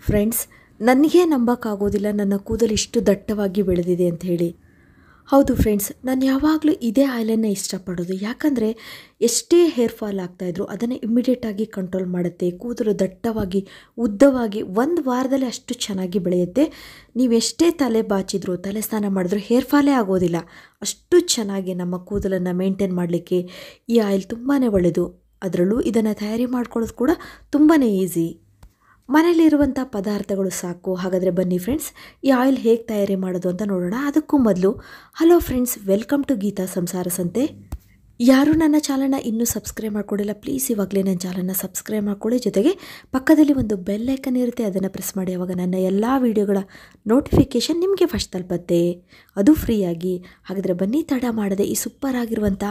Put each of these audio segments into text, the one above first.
Friends, ನನಗೆ ನಂಬಕ್ಕಾಗೋದಿಲ್ಲ ನನ್ನ ಕೂದಲು ಇಷ್ಟು ದಟ್ಟವಾಗಿ ಬೆಳೆದಿದೆ ಅಂತ ಹೇಳಿ. ಹೌದು ಫ್ರೆಂಡ್ಸ್, ನಾನು ಯಾವಾಗಲೂ ಇದೇ ಆಯಿಲನ್ನೇ ಇಷ್ಟಪಡೋದು. ಯಾಕಂದರೆ ಎಷ್ಟೇ ಹೇರ್ ಫಾಲ್ ಆಗ್ತಾಯಿದ್ರು ಅದನ್ನು ಇಮ್ಮಿಡಿಯೇಟಾಗಿ ಕಂಟ್ರೋಲ್ ಮಾಡುತ್ತೆ. ಕೂದಲು ದಟ್ಟವಾಗಿ ಉದ್ದವಾಗಿ ಒಂದು ವಾರದಲ್ಲಿ ಅಷ್ಟು ಚೆನ್ನಾಗಿ ಬೆಳೆಯುತ್ತೆ. ನೀವೆಷ್ಟೇ ತಲೆ ಬಾಚಿದ್ರು ತಲೆ ಸ್ನಾನ ಮಾಡಿದ್ರು ಹೇರ್ ಫಾಲೇ ಆಗೋದಿಲ್ಲ. ಅಷ್ಟು ಚೆನ್ನಾಗಿ ನಮ್ಮ ಕೂದಲನ್ನು ಮೇಂಟೈನ್ ಮಾಡಲಿಕ್ಕೆ ಈ ಆಯಿಲ್ ತುಂಬಾ ಒಳ್ಳೆಯದು. ಅದರಲ್ಲೂ ಇದನ್ನು ತಯಾರಿ ಮಾಡ್ಕೊಳ್ಳೋದು ಕೂಡ ತುಂಬಾ ಈಸಿ. ಮನೇಲಿರುವಂಥ ಪದಾರ್ಥಗಳು ಸಾಕು. ಹಾಗಾದರೆ ಬನ್ನಿ ಫ್ರೆಂಡ್ಸ್, ಈ ಆಯಿಲ್ ಹೇಗೆ ತಯಾರಿ ಮಾಡೋದು ಅಂತ ನೋಡೋಣ. ಅದಕ್ಕೂ ಮೊದಲು hello friends, welcome to Geetha Samsara Sante. ಯಾರೂ ನನ್ನ ಚಾನಲ್ನ ಇನ್ನೂ ಸಬ್ಸ್ಕ್ರೈಬ್ ಮಾಡ್ಕೊಂಡಿಲ್ಲ, ಪ್ಲೀಸ್ ಇವಾಗಲೇ ನನ್ನ ಚಾನಲ್ನ ಸಬ್ಸ್ಕ್ರೈಬ್ ಮಾಡ್ಕೊಳ್ಳಿ. ಜೊತೆಗೆ ಪಕ್ಕದಲ್ಲಿ ಒಂದು ಬೆಲ್ ಐಕನ್ ಇರುತ್ತೆ, ಅದನ್ನು ಪ್ರೆಸ್ ಮಾಡಿ. ಆವಾಗ ನನ್ನ ಎಲ್ಲ ವೀಡಿಯೋಗಳ ನೋಟಿಫಿಕೇಷನ್ ನಿಮಗೆ ಫಸ್ಟ್ ತಲುಪತ್ತೆ, ಅದು ಫ್ರೀಯಾಗಿ. ಹಾಗಾದರೆ ಬನ್ನಿ ತಡ ಮಾಡದೆ ಈ ಸೂಪರ್ ಆಗಿರುವಂಥ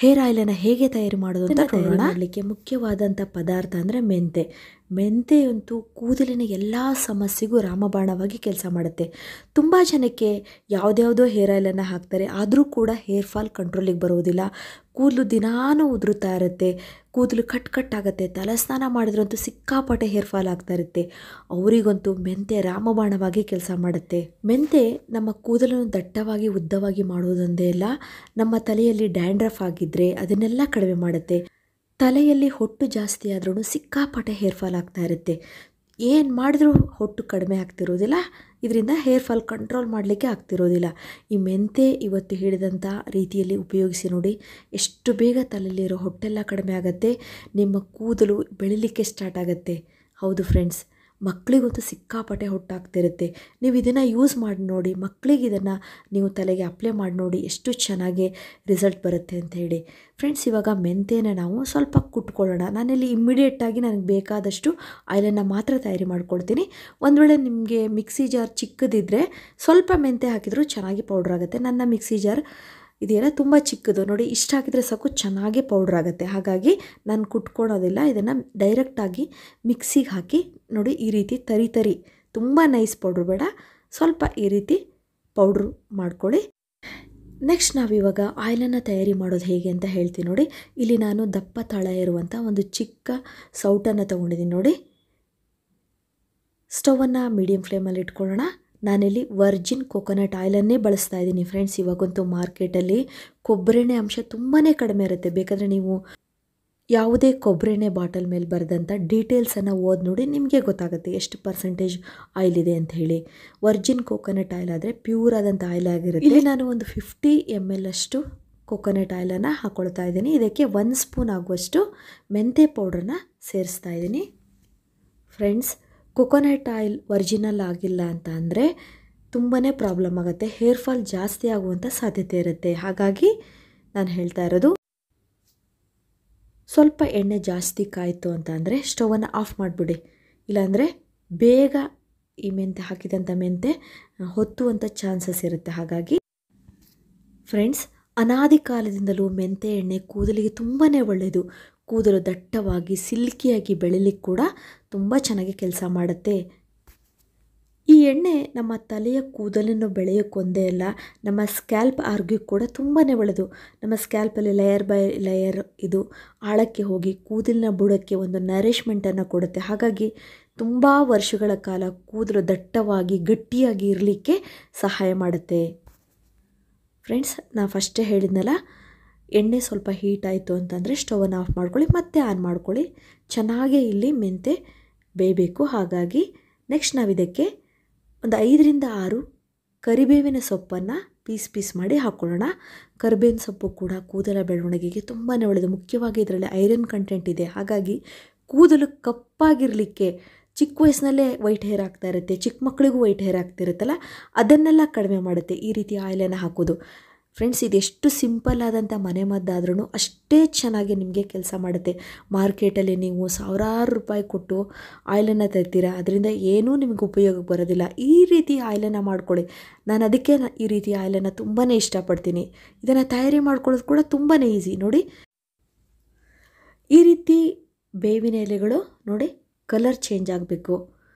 ಹೇರ್ ಆಯಿಲನ್ನು ಹೇಗೆ ತಯಾರಿ ಮಾಡೋದು ಅಂತ ನೋಡೋಣ. ಮಾಡಲಿಕ್ಕೆ ಮುಖ್ಯವಾದಂಥ ಪದಾರ್ಥ ಅಂದರೆ ಮೆಂತೆ ಅಂತೂ ಕೂದಲಿನ ಎಲ್ಲ ಸಮಸ್ಯೆಗೂ ರಾಮಬಾಣವಾಗಿ ಕೆಲಸ ಮಾಡುತ್ತೆ. ತುಂಬ ಜನಕ್ಕೆ ಯಾವುದ್ಯಾವುದೋ ಹೇರ್ ಆಯಿಲನ್ನು ಹಾಕ್ತಾರೆ, ಆದರೂ ಕೂಡ ಹೇರ್ ಫಾಲ್ ಕಂಟ್ರೋಲಿಗೆ ಬರೋದಿಲ್ಲ. ಕೂದಲು ದಿನಾನೂ ಉದುರುತ್ತಾ ಇರುತ್ತೆ, ಕೂದಲು ಕಟ್ಟಾಗುತ್ತೆ. ತಲೆ ಸ್ನಾನ ಮಾಡಿದ್ರಂತೂ ಸಿಕ್ಕಾಪಟ್ಟೆ ಹೇರ್ ಫಾಲ್ ಆಗ್ತಾ ಇರುತ್ತೆ. ಅವರಿಗಂತೂ ಮೆಂತೆ ರಾಮಬಾಣವಾಗಿ ಕೆಲಸ ಮಾಡುತ್ತೆ. ಮೆಂತೆ ನಮ್ಮ ಕೂದಲನ್ನು ದಟ್ಟವಾಗಿ ಉದ್ದವಾಗಿ ಮಾಡೋದೊಂದೇ ಅಲ್ಲ, ನಮ್ಮ ತಲೆಯಲ್ಲಿ ಡ್ಯಾಂಡ್ರಫ್ ಆಗಿದ್ದರೆ ಅದನ್ನೆಲ್ಲ ಕಡಿಮೆ ಮಾಡುತ್ತೆ. ತಲೆಯಲ್ಲಿ ಹೊಟ್ಟು ಜಾಸ್ತಿ ಆದ್ರೂ ಸಿಕ್ಕಾಪಟ್ಟೆ ಹೇರ್ ಫಾಲ್ ಆಗ್ತಾ ಇರುತ್ತೆ. ಏನು ಮಾಡಿದ್ರೂ ಹೊಟ್ಟು ಕಡಿಮೆ ಆಗ್ತಿರೋದಿಲ್ಲ, ಇದರಿಂದ ಹೇರ್ ಫಾಲ್ ಕಂಟ್ರೋಲ್ ಮಾಡಲಿಕ್ಕೆ ಆಗ್ತಿರೋದಿಲ್ಲ. ಈ ಮೆಂತೆ ಇವತ್ತು ಹೇಳಿದಂಥ ರೀತಿಯಲ್ಲಿ ಉಪಯೋಗಿಸಿ ನೋಡಿ, ಎಷ್ಟು ಬೇಗ ತಲೆಯಲ್ಲಿರೋ ಹೊಟ್ಟೆಲ್ಲ ಕಡಿಮೆ ಆಗುತ್ತೆ, ನಿಮ್ಮ ಕೂದಲು ಬೆಳಿಲಿಕ್ಕೆ ಸ್ಟಾರ್ಟ್ ಆಗುತ್ತೆ. ಹೌದು ಫ್ರೆಂಡ್ಸ್, ಮಕ್ಕಳಿಗಂತೂ ಸಿಕ್ಕಾಪಟ್ಟೆ ಹೊಟ್ಟಾಗ್ತಿರುತ್ತೆ. ನೀವು ಇದನ್ನು ಯೂಸ್ ಮಾಡಿ ನೋಡಿ, ಮಕ್ಕಳಿಗೆ ಇದನ್ನು ನೀವು ತಲೆಗೆ ಅಪ್ಲೈ ಮಾಡಿ ನೋಡಿ, ಎಷ್ಟು ಚೆನ್ನಾಗಿ ರಿಸಲ್ಟ್ ಬರುತ್ತೆ ಅಂತ ಹೇಳಿ. ಫ್ರೆಂಡ್ಸ್, ಇವಾಗ ಮೆಂತೆನ ನಾವು ಸ್ವಲ್ಪ ಕುಟ್ಕೊಳ್ಳೋಣ. ನಾನಿಲ್ಲಿ ಇಮ್ಮಿಡಿಯೇಟಾಗಿ ನನಗೆ ಬೇಕಾದಷ್ಟು ಆಯಿಲನ್ನು ಮಾತ್ರ ತಯಾರಿ ಮಾಡ್ಕೊಳ್ತೀನಿ. ಒಂದು ವೇಳೆ ನಿಮಗೆ ಮಿಕ್ಸಿ ಜಾರ್ ಚಿಕ್ಕದಿದ್ದರೆ ಸ್ವಲ್ಪ ಮೆಂತೆ ಹಾಕಿದರೂ ಚೆನ್ನಾಗಿ ಪೌಡ್ರ್ ಆಗುತ್ತೆ. ನನ್ನ ಮಿಕ್ಸಿ ಜಾರ್ ಇದೆಯಲ್ಲ ತುಂಬ ಚಿಕ್ಕದು ನೋಡಿ, ಇಷ್ಟು ಹಾಕಿದರೆ ಸಾಕು ಚೆನ್ನಾಗಿ ಪೌಡ್ರ್ ಆಗುತ್ತೆ. ಹಾಗಾಗಿ ನಾನು ಕುಟ್ಕೊಳೋದಿಲ್ಲ, ಇದನ್ನು ಡೈರೆಕ್ಟಾಗಿ ಮಿಕ್ಸಿಗೆ ಹಾಕಿ ನೋಡಿ, ಈ ರೀತಿ ತರಿ ತುಂಬ ನೈಸ್ ಪೌಡ್ರ್ ಬೇಡ, ಸ್ವಲ್ಪ ಈ ರೀತಿ ಪೌಡ್ರು ಮಾಡ್ಕೊಳ್ಳಿ. ನೆಕ್ಸ್ಟ್ ನಾವಿವಾಗ ಆಯಿಲನ್ನು ತಯಾರಿ ಮಾಡೋದು ಹೇಗೆ ಅಂತ ಹೇಳ್ತೀನಿ ನೋಡಿ. ಇಲ್ಲಿ ನಾನು ದಪ್ಪ ತಳ ಇರುವಂಥ ಒಂದು ಚಿಕ್ಕ ಸೌಟನ್ನು ತೊಗೊಂಡಿದ್ದೀನಿ ನೋಡಿ. ಸ್ಟವನ್ನು ಮೀಡಿಯಮ್ ಫ್ಲೇಮಲ್ಲಿ ಇಟ್ಕೊಳ್ಳೋಣ. ನಾನಿಲ್ಲಿ ವರ್ಜಿನ್ ಕೊಕೊನಟ್ ಆಯಿಲನ್ನೇ ಬಳಸ್ತಾ ಇದ್ದೀನಿ ಫ್ರೆಂಡ್ಸ್. ಇವಾಗಂತೂ ಮಾರ್ಕೆಟಲ್ಲಿ ಕೊಬ್ಬರೆಣ್ಣೆ ಅಂಶ ತುಂಬಾ ಕಡಿಮೆ ಇರುತ್ತೆ. ಬೇಕಾದರೆ ನೀವು ಯಾವುದೇ ಕೊಬ್ಬರೆಣ್ಣೆ ಬಾಟಲ್ ಮೇಲೆ ಬರೆದಂಥ ಡೀಟೇಲ್ಸನ್ನು ಓದಿ ನೋಡಿ, ನಿಮಗೆ ಗೊತ್ತಾಗುತ್ತೆ ಎಷ್ಟು ಪರ್ಸೆಂಟೇಜ್ ಆಯಿಲ್ ಇದೆ ಅಂತ ಹೇಳಿ. ವರ್ಜಿನ್ ಕೊಕೊನಟ್ ಆಯಿಲ್ ಆದರೆ ಪ್ಯೂರ್ ಆದಂಥ ಆಯಿಲ್ ಆಗಿರುತ್ತೆ. ಇಲ್ಲಿ ನಾನು ಒಂದು 50 ml ಅಷ್ಟು ಕೊಕೊನಟ್ ಆಯಿಲನ್ನು ಹಾಕ್ಕೊಳ್ತಾ ಇದ್ದೀನಿ. ಇದಕ್ಕೆ 1 ಸ್ಪೂನ್ ಆಗುವಷ್ಟು ಮೆಂತೆ ಪೌಡ್ರನ್ನ ಸೇರಿಸ್ತಾ ಇದ್ದೀನಿ. ಫ್ರೆಂಡ್ಸ್, ಕೊಕೊನಟ್ ಆಯಿಲ್ ಒರಿಜಿನಲ್ ಆಗಿಲ್ಲ ಅಂತ ಅಂದರೆ ತುಂಬಾ ಪ್ರಾಬ್ಲಮ್ ಆಗುತ್ತೆ, ಹೇರ್ ಫಾಲ್ ಜಾಸ್ತಿ ಆಗುವಂಥ ಸಾಧ್ಯತೆ ಇರುತ್ತೆ. ಹಾಗಾಗಿ ನಾನು ಹೇಳ್ತಾ ಇರೋದು, ಸ್ವಲ್ಪ ಎಣ್ಣೆ ಜಾಸ್ತಿ ಕಾಯಿತು ಅಂತ ಅಂದರೆ ಸ್ಟವನ್ನು ಆಫ್ ಮಾಡಿಬಿಡಿ. ಇಲ್ಲಾಂದರೆ ಬೇಗ ಈ ಮೆಂತೆ ಹಾಕಿದಂಥ ಮೆಂತೆ ಹೊತ್ತುವಂಥ ಚಾನ್ಸಸ್ ಇರುತ್ತೆ. ಹಾಗಾಗಿ ಫ್ರೆಂಡ್ಸ್, ಅನಾದಿ ಕಾಲದಿಂದಲೂ ಮೆಂತೆ ಎಣ್ಣೆ ಕೂದಲಿಗೆ ತುಂಬಾ ಒಳ್ಳೆಯದು. ಕೂದಲು ದಟ್ಟವಾಗಿ ಸಿಲ್ಕಿಯಾಗಿ ಬೆಳಿಲಿಕ್ಕೆ ಕೂಡ ತುಂಬ ಚೆನ್ನಾಗಿ ಕೆಲಸ ಮಾಡುತ್ತೆ. ಈ ಎಣ್ಣೆ ನಮ್ಮ ತಲೆಯ ಕೂದಲನ್ನು ಬೆಳೆಯೋಕ್ಕೊಂದೇ ಅಲ್ಲ, ನಮ್ಮ ಸ್ಕ್ಯಾಲ್ಪ್ ಆರೋಗ್ಯ ಕೂಡ ತುಂಬಾ ಒಳ್ಳೆಯದು. ನಮ್ಮ ಸ್ಕ್ಯಾಲ್ಪಲ್ಲಿ ಲೇಯರ್ ಬೈ ಲೇಯರ್ ಇದು ಆಳಕ್ಕೆ ಹೋಗಿ ಕೂದಲಿನ ಬುಡಕ್ಕೆ ಒಂದು ನರಿಷ್ಮೆಂಟನ್ನು ಕೊಡುತ್ತೆ. ಹಾಗಾಗಿ ತುಂಬ ವರ್ಷಗಳ ಕಾಲ ಕೂದಲು ದಟ್ಟವಾಗಿ ಗಟ್ಟಿಯಾಗಿ ಇರಲಿಕ್ಕೆ ಸಹಾಯ ಮಾಡುತ್ತೆ. ಫ್ರೆಂಡ್ಸ್, ನಾನು ಫಸ್ಟೇ ಹೇಳಿದ್ನಲ್ಲ, ಎಣ್ಣೆ ಸ್ವಲ್ಪ ಹೀಟ್ ಆಯಿತು ಅಂತಂದರೆ ಸ್ಟವನ್ನು ಆಫ್ ಮಾಡ್ಕೊಳ್ಳಿ, ಮತ್ತೆ ಆನ್ ಮಾಡ್ಕೊಳ್ಳಿ. ಚೆನ್ನಾಗೇ ಇಲ್ಲಿ ಮೆಂತೆ ಬೇಯಬೇಕು. ಹಾಗಾಗಿ ನೆಕ್ಸ್ಟ್ ನಾವು ಇದಕ್ಕೆ ಒಂದು 5ರಿಂದ 6 ಕರಿಬೇವಿನ ಸೊಪ್ಪನ್ನು ಪೀಸ್ ಮಾಡಿ ಹಾಕ್ಕೊಳ್ಳೋಣ. ಕರಿಬೇವಿನ ಸೊಪ್ಪು ಕೂಡ ಕೂದಲ ಬೆಳವಣಿಗೆಗೆ ತುಂಬಾ ಒಳ್ಳೆಯದು. ಮುಖ್ಯವಾಗಿ ಇದರಲ್ಲಿ ಐರನ್ ಕಂಟೆಂಟ್ ಇದೆ. ಹಾಗಾಗಿ ಕೂದಲು ಕಪ್ಪಾಗಿರಲಿಕ್ಕೆ, ಚಿಕ್ಕ ವಯಸ್ಸಿನಲ್ಲೇ ವೈಟ್ ಹೇರ್ ಆಗ್ತಾ ಇರುತ್ತೆ, ಚಿಕ್ಕ ಮಕ್ಕಳಿಗೂ ವೈಟ್ ಹೇರ್ ಆಗ್ತಿರುತ್ತಲ್ಲ, ಅದನ್ನೆಲ್ಲ ಕಡಿಮೆ ಮಾಡುತ್ತೆ ಈ ರೀತಿ ಆಯಿಲನ್ನು ಹಾಕೋದು. ಫ್ರೆಂಡ್ಸ್, ಇದೆಷ್ಟು ಸಿಂಪಲ್ ಆದಂಥ ಮನೆಮದ್ದಾದ್ರೂ ಅಷ್ಟೇ ಚೆನ್ನಾಗಿ ನಿಮಗೆ ಕೆಲಸ ಮಾಡುತ್ತೆ. ಮಾರ್ಕೆಟಲ್ಲಿ ನೀವು ಸಾವಿರಾರು ರೂಪಾಯಿ ಕೊಟ್ಟು ಆಯಿಲನ್ನು ತರ್ತೀರಾ, ಅದರಿಂದ ಏನೂ ನಿಮಗೆ ಉಪಯೋಗಕ್ಕೆ ಬರೋದಿಲ್ಲ. ಈ ರೀತಿ ಆಯಿಲನ್ನು ಮಾಡ್ಕೊಳ್ಳಿ. ನಾನು ಅದಕ್ಕೆ ಈ ರೀತಿ ಆಯಿಲನ್ನು ತುಂಬಾ ಇಷ್ಟಪಡ್ತೀನಿ. ಇದನ್ನು ತಯಾರಿ ಮಾಡ್ಕೊಳ್ಳೋದು ಕೂಡ ತುಂಬಾ ಈಸಿ ನೋಡಿ. ಈ ರೀತಿ ಬೇವಿನ ಎಲೆಗಳು ನೋಡಿ ಕಲರ್ ಚೇಂಜ್ ಆಗಬೇಕು,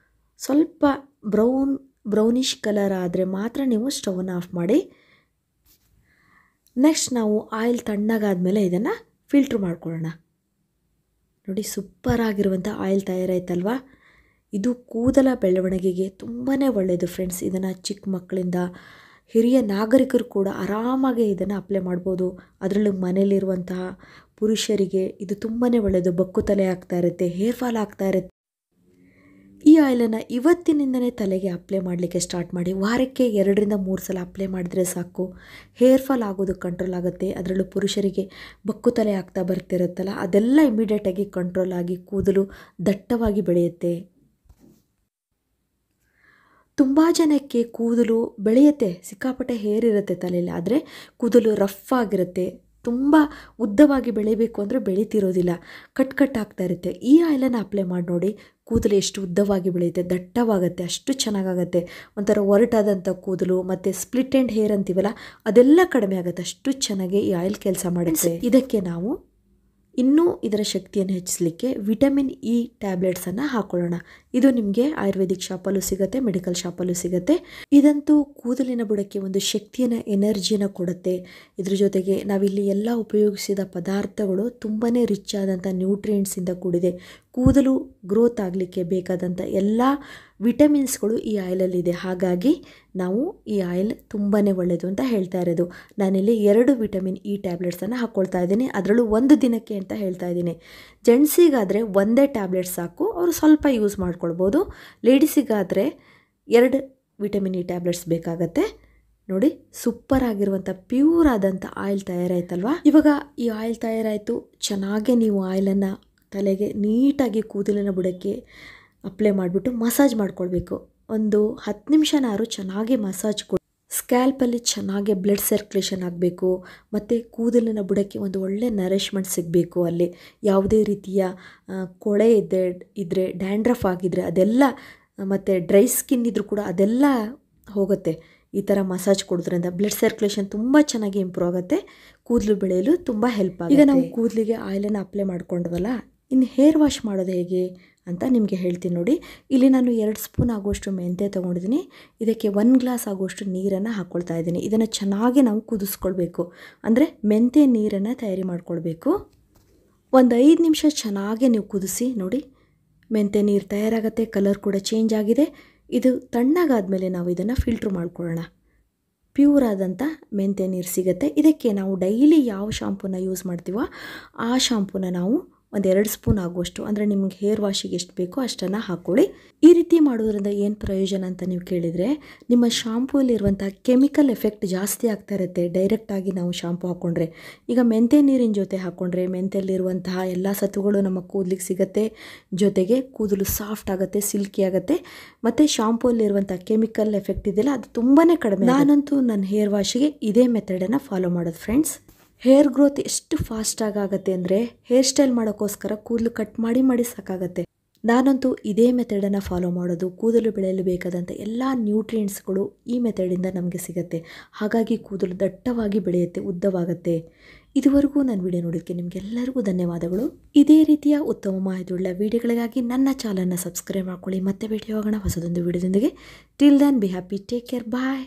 ಸ್ವಲ್ಪ ಬ್ರೌನಿಷ್ ಕಲರ್ ಆದರೆ ಮಾತ್ರ ನೀವು ಸ್ಟವನ್ನು ಆಫ್ ಮಾಡಿ. ನೆಕ್ಸ್ಟ್ ನಾವು ಆಯಿಲ್ ತಣ್ಣಗಾದ್ಮೇಲೆ ಇದನ್ನು ಫಿಲ್ಟ್ರ್ ಮಾಡ್ಕೊಳ್ಳೋಣ. ನೋಡಿ, ಸೂಪರ್ ಆಗಿರುವಂಥ ಆಯಿಲ್ ತಯಾರಾಯ್ತಲ್ವಾ. ಇದು ಕೂದಲ ಬೆಳವಣಿಗೆಗೆ ತುಂಬಾ ಒಳ್ಳೆಯದು ಫ್ರೆಂಡ್ಸ್. ಇದನ್ನು ಚಿಕ್ಕ ಮಕ್ಕಳಿಂದ ಹಿರಿಯ ನಾಗರಿಕರು ಕೂಡ ಆರಾಮಾಗಿ ಇದನ್ನು ಅಪ್ಲೈ ಮಾಡ್ಬೋದು. ಅದರಲ್ಲೂ ಮನೇಲಿರುವಂತಹ ಪುರುಷರಿಗೆ ಇದು ತುಂಬಾ ಒಳ್ಳೆಯದು. ಬಕ್ಕು ತಲೆ ಆಗ್ತಾ ಇರುತ್ತೆ, ಹೇರ್ ಫಾಲ್ ಆಗ್ತಾ ಇರುತ್ತೆ. ಈ ಆಯಿಲನ್ನು ಇವತ್ತಿನಿಂದನೇ ತಲೆಗೆ ಅಪ್ಲೈ ಮಾಡಲಿಕ್ಕೆ ಸ್ಟಾರ್ಟ್ ಮಾಡಿ. ವಾರಕ್ಕೆ 2-3 ಸಲ ಅಪ್ಲೈ ಮಾಡಿದ್ರೆ ಸಾಕು, ಹೇರ್ ಫಾಲ್ ಆಗೋದು ಕಂಟ್ರೋಲ್ ಆಗುತ್ತೆ. ಅದರಲ್ಲೂ ಪುರುಷರಿಗೆ ಬಕ್ಕು ತಲೆ ಆಗ್ತಾ ಬರ್ತಿರುತ್ತಲ್ಲ, ಅದೆಲ್ಲ ಇಮಿಡಿಯೇಟಾಗಿ ಕಂಟ್ರೋಲ್ ಆಗಿ ಕೂದಲು ದಟ್ಟವಾಗಿ ಬೆಳೆಯುತ್ತೆ. ತುಂಬ ಜನಕ್ಕೆ ಕೂದಲು ಬೆಳೆಯುತ್ತೆ, ಸಿಕ್ಕಾಪಟ್ಟೆ ಹೇರ್ ಇರುತ್ತೆ ತಲೆಯಲ್ಲಿ, ಆದರೆ ಕೂದಲು ರಫ್ ಆಗಿರುತ್ತೆ. ತುಂಬ ಉದ್ದವಾಗಿ ಬೆಳಿಬೇಕು ಅಂದರೆ ಬೆಳೀತಿರೋದಿಲ್ಲ, ಕಟ್ ಆಗ್ತಾ ಇರುತ್ತೆ. ಈ ಆಯಿಲನ್ನು ಅಪ್ಲೈ ಮಾಡಿ ನೋಡಿ, ಕೂದಲು ಎಷ್ಟು ಉದ್ದವಾಗಿ ಬೆಳೆಯುತ್ತೆ, ದಟ್ಟವಾಗುತ್ತೆ, ಅಷ್ಟು ಚೆನ್ನಾಗಾಗುತ್ತೆ. ಒಂಥರ ಒರಟಾದಂಥ ಕೂದಲು ಮತ್ತು ಸ್ಪ್ಲಿಟ್ ಆ್ಯಂಡ್ ಹೇರ್ ಅಂತೀವಲ್ಲ, ಅದೆಲ್ಲ ಕಡಿಮೆ ಆಗುತ್ತೆ. ಅಷ್ಟು ಚೆನ್ನಾಗಿ ಈ ಆಯಿಲ್ ಕೆಲಸ ಮಾಡುತ್ತೆ. ಇದಕ್ಕೆ ನಾವು ಇನ್ನೂ ಇದರ ಶಕ್ತಿಯನ್ನು ಹೆಚ್ಚಿಸಲಿಕ್ಕೆ ವಿಟಮಿನ್ ಇ ಟ್ಯಾಬ್ಲೆಟ್ಸನ್ನು ಹಾಕೊಳ್ಳೋಣ. ಇದು ನಿಮಗೆ ಆಯುರ್ವೇದಿಕ್ ಶಾಪಲ್ಲೂ ಸಿಗುತ್ತೆ, ಮೆಡಿಕಲ್ ಶಾಪಲ್ಲೂ ಸಿಗುತ್ತೆ. ಇದಂತೂ ಕೂದಲಿನ ಬುಡಕ್ಕೆ ಒಂದು ಶಕ್ತಿಯನ್ನು, ಎನರ್ಜಿಯನ್ನು ಕೊಡುತ್ತೆ. ಇದ್ರ ಜೊತೆಗೆ ನಾವಿಲ್ಲಿ ಎಲ್ಲ ಉಪಯೋಗಿಸಿದ ಪದಾರ್ಥಗಳು ತುಂಬಾ ರಿಚ್ ಆದಂಥ ನ್ಯೂಟ್ರಿಯೆಂಟ್ಸಿಂದ ಕೂಡಿದೆ. ಕೂದಲು ಗ್ರೋತ್ ಆಗಲಿಕ್ಕೆ ಬೇಕಾದಂಥ ಎಲ್ಲ ವಿಟಮಿನ್ಸ್ಗಳು ಈ ಆಯಿಲಲ್ಲಿದೆ. ಹಾಗಾಗಿ ನಾವು ಈ ಆಯಿಲ್ ತುಂಬಾ ಒಳ್ಳೆಯದು ಅಂತ ಹೇಳ್ತಾ ಇರೋದು. ನಾನಿಲ್ಲಿ 2 ವಿಟಮಿನ್ ಇ ಟ್ಯಾಬ್ಲೆಟ್ಸನ್ನು ಹಾಕ್ಕೊಳ್ತಾ ಇದ್ದೀನಿ, ಅದರಲ್ಲೂ 1 ದಿನಕ್ಕೆ ಅಂತ ಹೇಳ್ತಾ ಇದ್ದೀನಿ. ಜೆಂಟ್ಸಿಗಾದರೆ 1 ಟ್ಯಾಬ್ಲೆಟ್ ಸಾಕು, ಅವರು ಸ್ವಲ್ಪ ಯೂಸ್ ಮಾಡ್ಕೊಳ್ಬೋದು. ಲೇಡೀಸಿಗಾದರೆ 2 ವಿಟಮಿನ್ ಇ ಟ್ಯಾಬ್ಲೆಟ್ಸ್ ಬೇಕಾಗತ್ತೆ. ನೋಡಿ, ಸೂಪರ್ ಆಗಿರುವಂಥ ಪ್ಯೂರ್ ಆದಂಥ ಆಯಿಲ್ ತಯಾರಾಯ್ತಲ್ವಾ. ಇವಾಗ ಈ ಆಯಿಲ್ ತಯಾರಾಯಿತು. ಚೆನ್ನಾಗಿ ನೀವು ಆಯಿಲನ್ನು ತಲೆಗೆ ನೀಟಾಗಿ ಕೂದಲಿನ ಬುಡಕ್ಕೆ ಅಪ್ಲೈ ಮಾಡಿಬಿಟ್ಟು ಮಸಾಜ್ ಮಾಡ್ಕೊಳ್ಬೇಕು. ಒಂದು 10 ನಿಮಿಷನಾರು ಚೆನ್ನಾಗಿ ಮಸಾಜ್ ಕೊಡಿ. ಸ್ಕ್ಯಾಲ್ಪಲ್ಲಿ ಚೆನ್ನಾಗಿ ಬ್ಲಡ್ ಸರ್ಕ್ಯುಲೇಷನ್ ಆಗಬೇಕು, ಮತ್ತು ಕೂದಲಿನ ಬುಡಕ್ಕೆ ಒಂದು ಒಳ್ಳೆ ನರಿಶ್ಮೆಂಟ್ ಸಿಗಬೇಕು. ಅಲ್ಲಿ ಯಾವುದೇ ರೀತಿಯ ಕೊಳೆ ಇದ್ದರೆ ಡ್ಯಾಂಡ್ರಫ್ ಆಗಿದ್ದರೆ ಅದೆಲ್ಲ, ಮತ್ತು ಡ್ರೈ ಸ್ಕಿನ್ ಇದ್ದರೂ ಕೂಡ ಅದೆಲ್ಲ ಹೋಗುತ್ತೆ. ಈ ಥರ ಮಸಾಜ್ ಕೊಡೋದ್ರಿಂದ ಬ್ಲಡ್ ಸರ್ಕ್ಯುಲೇಷನ್ ತುಂಬ ಚೆನ್ನಾಗಿ ಇಂಪ್ರೂವ್ ಆಗುತ್ತೆ, ಕೂದಲು ಬೆಳೆಯಲು ತುಂಬ ಹೆಲ್ಪ್ ಆಗುತ್ತೆ. ಈಗ ನಾವು ಕೂದಲಿಗೆ ಆಯಿಲನ್ನು ಅಪ್ಲೈ ಮಾಡ್ಕೊಂಡ್ವಲ್ಲ, ಇನ್ನು ಹೇರ್ ವಾಶ್ ಮಾಡೋದು ಹೇಗೆ ಅಂತ ನಿಮಗೆ ಹೇಳ್ತೀನಿ ನೋಡಿ. ಇಲ್ಲಿ ನಾನು 2 ಸ್ಪೂನ್ ಆಗುವಷ್ಟು ಮೆಂತ್ಯ ತೊಗೊಂಡಿದ್ದೀನಿ. ಇದಕ್ಕೆ 1 ಗ್ಲಾಸ್ ಆಗುವಷ್ಟು ನೀರನ್ನು ಹಾಕ್ಕೊಳ್ತಾ ಇದ್ದೀನಿ. ಇದನ್ನು ಚೆನ್ನಾಗಿ ನಾವು ಕುದಿಸ್ಕೊಳ್ಬೇಕು, ಅಂದರೆ ಮೆಂತ್ಯ ನೀರನ್ನು ತಯಾರಿ ಮಾಡ್ಕೊಳ್ಬೇಕು. ಒಂದು 5 ನಿಮಿಷ ಚೆನ್ನಾಗಿ ನೀವು ಕುದಿಸಿ ನೋಡಿ, ಮೆಂತ್ಯ ನೀರು ತಯಾರಾಗುತ್ತೆ. ಕಲರ್ ಕೂಡ ಚೇಂಜ್ ಆಗಿದೆ. ಇದು ತಣ್ಣಗಾದಮೇಲೆ ನಾವು ಇದನ್ನು ಫಿಲ್ಟ್ರ್ ಮಾಡ್ಕೊಳ್ಳೋಣ. ಪ್ಯೂರ್ ಆದಂಥ ಮೆಂತ್ಯ ನೀರು ಸಿಗುತ್ತೆ. ಇದಕ್ಕೆ ನಾವು ಡೈಲಿ ಯಾವ ಶಾಂಪೂನ ಯೂಸ್ ಮಾಡ್ತೀವೋ ಆ ಶಾಂಪೂನ ನಾವು ಒಂದು 2 ಸ್ಪೂನ್ ಆಗುವಷ್ಟು, ಅಂದರೆ ನಿಮ್ಗೆ ಹೇರ್ ವಾಶಿಗೆ ಎಷ್ಟು ಬೇಕೋ ಅಷ್ಟನ್ನು ಹಾಕ್ಕೊಳ್ಳಿ. ಈ ರೀತಿ ಮಾಡೋದ್ರಿಂದ ಏನು ಪ್ರಯೋಜನ ಅಂತ ನೀವು ಕೇಳಿದರೆ, ನಿಮ್ಮ ಶಾಂಪೂಲಿರುವಂಥ ಕೆಮಿಕಲ್ ಎಫೆಕ್ಟ್ ಜಾಸ್ತಿ ಆಗ್ತಾ ಇರುತ್ತೆ ಡೈರೆಕ್ಟಾಗಿ ನಾವು ಶಾಂಪೂ ಹಾಕ್ಕೊಂಡ್ರೆ. ಈಗ ಮೆಂತ್ಯ ನೀರಿನ ಜೊತೆ ಹಾಕ್ಕೊಂಡ್ರೆ ಮೆಂತ್ಯಲ್ಲಿರುವಂತಹ ಎಲ್ಲ ಸತ್ವಗಳು ನಮ್ಮ ಕೂದಲಿಗೆ ಸಿಗುತ್ತೆ, ಜೊತೆಗೆ ಕೂದಲು ಸಾಫ್ಟ್ ಆಗುತ್ತೆ, ಸಿಲ್ಕಿ ಆಗುತ್ತೆ, ಮತ್ತು ಶಾಂಪೂಲಿರುವಂಥ ಕೆಮಿಕಲ್ ಎಫೆಕ್ಟ್ ಇದೆಯಲ್ಲ ಅದು ತುಂಬಾ ಕಡಿಮೆ. ನಾನಂತೂ ನನ್ನ ಹೇರ್ ವಾಶಿಗೆ ಇದೇ ಮೆಥಡನ್ನು ಫಾಲೋ ಮಾಡೋದು ಫ್ರೆಂಡ್ಸ್. ಹೇರ್ ಗ್ರೋತ್ ಎಷ್ಟು ಫಾಸ್ಟಾಗಿ ಆಗುತ್ತೆ ಅಂದರೆ, ಹೇರ್ ಸ್ಟೈಲ್ ಮಾಡೋಕ್ಕೋಸ್ಕರ ಕೂದಲು ಕಟ್ ಮಾಡಿ ಸಾಕಾಗತ್ತೆ. ನಾನಂತೂ ಇದೇ ಮೆಥಡನ್ನು ಫಾಲೋ ಮಾಡೋದು. ಕೂದಲು ಬೆಳೆಯಲು ಬೇಕಾದಂಥ ಎಲ್ಲ ನ್ಯೂಟ್ರಿಯೆಂಟ್ಸ್ಗಳು ಈ ಮೆಥಡಿಂದ ನಮಗೆ ಸಿಗುತ್ತೆ. ಹಾಗಾಗಿ ಕೂದಲು ದಟ್ಟವಾಗಿ ಬೆಳೆಯುತ್ತೆ, ಉದ್ದವಾಗುತ್ತೆ. ಇದುವರೆಗೂ ನನ್ನ ವಿಡಿಯೋ ನೋಡೋದಕ್ಕೆ ನಿಮಗೆಲ್ಲರಿಗೂ ಧನ್ಯವಾದಗಳು. ಇದೇ ರೀತಿಯ ಉತ್ತಮ ಮಾಹಿತಿಯುಳ್ಳ ವಿಡಿಯೋಗಳಿಗಾಗಿ ನನ್ನ ಚಾನಲ್ನ ಸಬ್ಸ್ಕ್ರೈಬ್ ಮಾಡ್ಕೊಳ್ಳಿ. ಮತ್ತೆ ಭೇಟಿ ಹೋಗೋಣ ಹೊಸದೊಂದು ವಿಡಿಯೋದೊಂದಿಗೆ. Till then be happy, take care, bye.